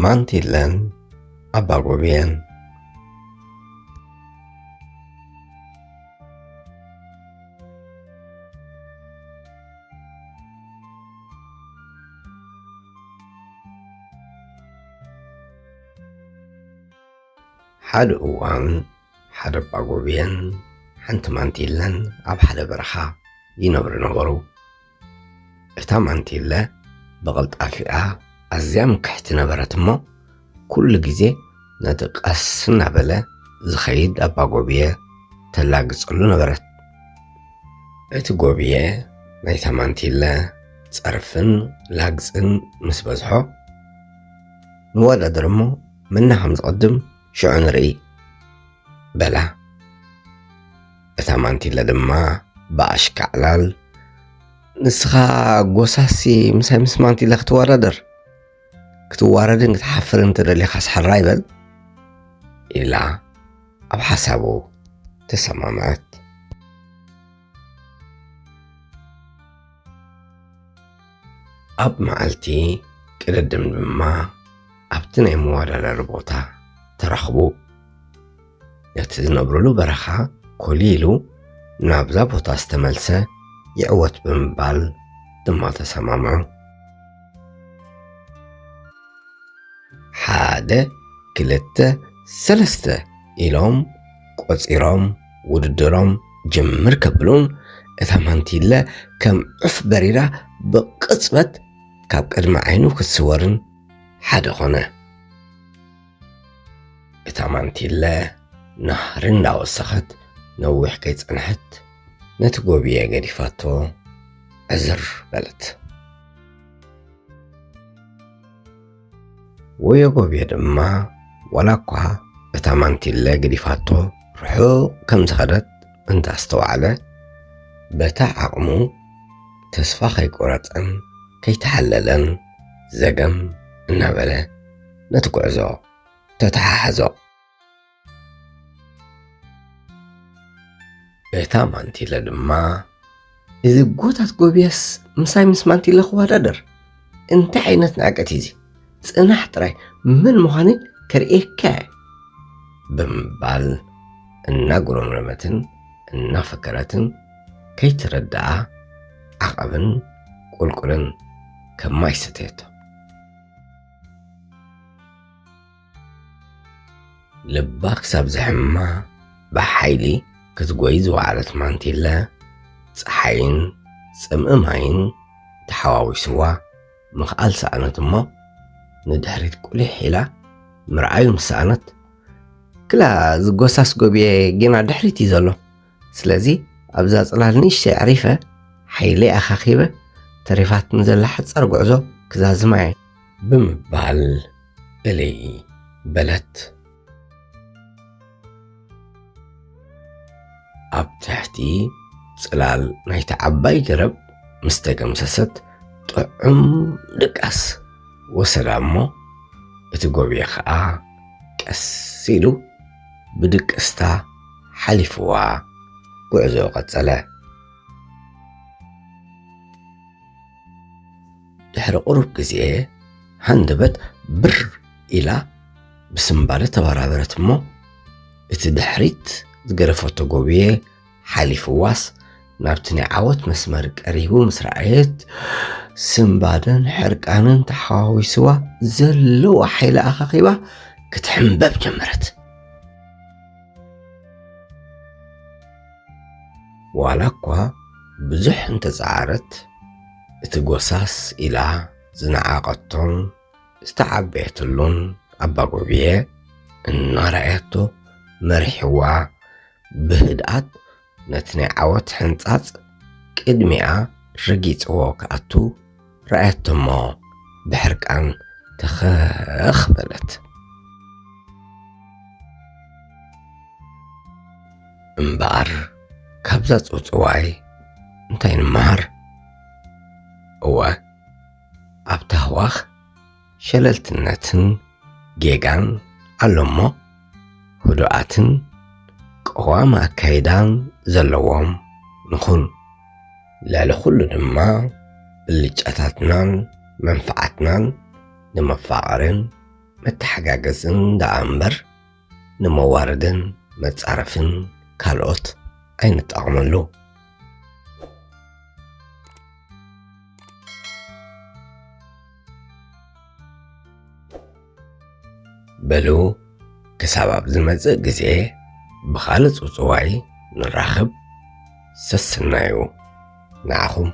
ማንቲለን ኣባ ጎብየን ሓደ እዋን ሓደ ኣባ ጎብየን ሓንቲ ማንቲለን ኣብ ሓደ በረኻ ይነብሩ ነበሩ። እታ ማንቲለ ብቕልጣፊኣ ኣዝያ ምክሕቲ ነበረት እሞ ኩሉ ግዜ ነቲ ቀስ እናበለ ዝኸይድ ኣባ ጎብየ ተላግፀሉ ነበረት። እቲ ጎብየ ናይታ ማንቲለ ፀርፍን ላግፅን ምስ በዝሖ ንወዳደር እሞ ምና ከም ዝቐድም ሽዑ ንርኢ በላ። እታ ማንቲለ ድማ ብኣሽካዕላል ንስኻ ጎሳሲ ምሳይ ምስ ማንቲለ ክትዋረድን ክትሓፍርን ተደሊኻ ስሓራ ይበል ኢላ ኣብ ሓሳቡ ተሰማምዐት። ኣብ መዓልቲ ቅድድም ድማ ኣብቲ ናይ መወዳደሪ ቦታ ተረኽቡ። ነቲ ዝነብሩሉ በረኻ ኮሊሉ ናብዛ ቦታ ዝተመልሰ ይዕወት ብምባል ድማ ተሰማምዑ። ሓደ ክልተ ሰለስተ ኢሎም ቆፂሮም ውድድሮም ጅምር ከብሉን እታ ማንቲለ ከም ዑፍ በሪራ ብቅፅበት ካብ ቅድሚ ዓይኑ ክትስወርን ሓደ ኾነ። እታ ማንቲለ ናህሪ እንዳወሰኸት ነዊሕ ከይፀንሐት ነቲ ጎብየ ገዲፋቶ ዕዝር በለት። ወዮ ጎብየ ድማ ዋላ እኳ እታ ማንቲለ ገዲፋቶ ርሑቕ ከም ዝኸደት እንታስተዋዕለ በታ ዓቕሙ ተስፋ ከይቆረፀን ከይተሓለለን ዘገም እናበለ ነቲ ጉዕዞ ተተሓሓዞ። እታ ማንቲለ ድማ እዚ ጎታት ጎብየስ ምሳይ ምስ ማንቲለ ክወዳደር እንታይ ዓይነት ንዕቀት እዙ ጽናሕ ጥራይ ምን ምዃነ ከርእየካ ብምባል እናጉረምረመትን እናፈከረትን ከይትረዳኣ ዓቐብን ቁልቁልን ከማይ ሰተየቶ። ልባ ክሳብ ዘሕማ ብሓይሊ ክትጎይ ዝወዓለት ማንቲለ ፀሓይን ጽምኢ ማይን ተሓዋዊስዋ ምኽኣል ሰኣነት እሞ ንድሕሪት ቁሊሕ ኢላ ምርኣዩ ምሰኣነት ክላ ዝጎሳስ ጎብየ ጌና ድሕሪት እዩ ዘሎ፣ ስለዚ ኣብዛ ጽላል ንእሽተይ ዕሪፈ ሓይለይ ኣኻኺበ ተሪፋት ንዘላ ሓፀር ጉዕዞ ክዛዝማ እየ ብምባል እለይ በለት። ኣብ ትሕቲ ጽላል ናይቲ ዓባይ ገረብ ምስ ተገምሰሰት ጥዑም ድቃስ ወሰዳ እሞ እቲ ጎብየ ከዓ ቀስ ኢሉ ብድቅስታ ሓሊፍዋ ጉዕዞ ቀጸለ። ድሕሪ ቁሩብ ግዜ ሃንደበት ብር ኢላ ብስምባለ ተበራበረት እሞ እቲ ድሕሪት ዝገረፈቶ ጎብየ ሓሊፍዋስ ናብቲ ናይ ዓወት መስመር ቀሪቡ ምስ ረኣየት ስምባደን ሕርቃንን ተሓዋዊስዋ ዘለዋ ሓይሊ ኣኻኺባ ክትሕንበብ ጀመረት። ዋላ እኳ ብዙሕ እንተፀዓረት እቲ ጎሳስ ኢላ ዝነዓቐቶን ዝተዓበየትሉን ኣባ ጎብየ እናረኣየቶ መሪሕዋ ብህድኣት ነቲ ናይ ዓወት ሕንፃፅ ቅድሚኣ ረጊፅዎ ክኣቱ ረኣየቶ እሞ ብሕርቃን ተኸኽ በለት። እምበኣር ካብዛ ፅውፅዋይ እንታይ ንመሃር? እወ ኣብታ ህዋኽ ሸለልትነትን ጌጋን ኣሎ እሞ ህዱኣትን ቀዋሚ ኣካይዳን ዘለዎም ንኹን። ልዕሊ ኩሉ ድማ ብልጫታትናን መንፈዓትናን ንመፋቐርን متحججزن دኣ እምበር ንመዋረድን መጻረፍን ካልኦት ኣይንጠቕመሉ። በሉ ክሳብ ኣብ ዝመጽእ ግዜ ብኻልእ ጽውጽዋይ ንራኸብ። ሰስናዩ ንዓኹም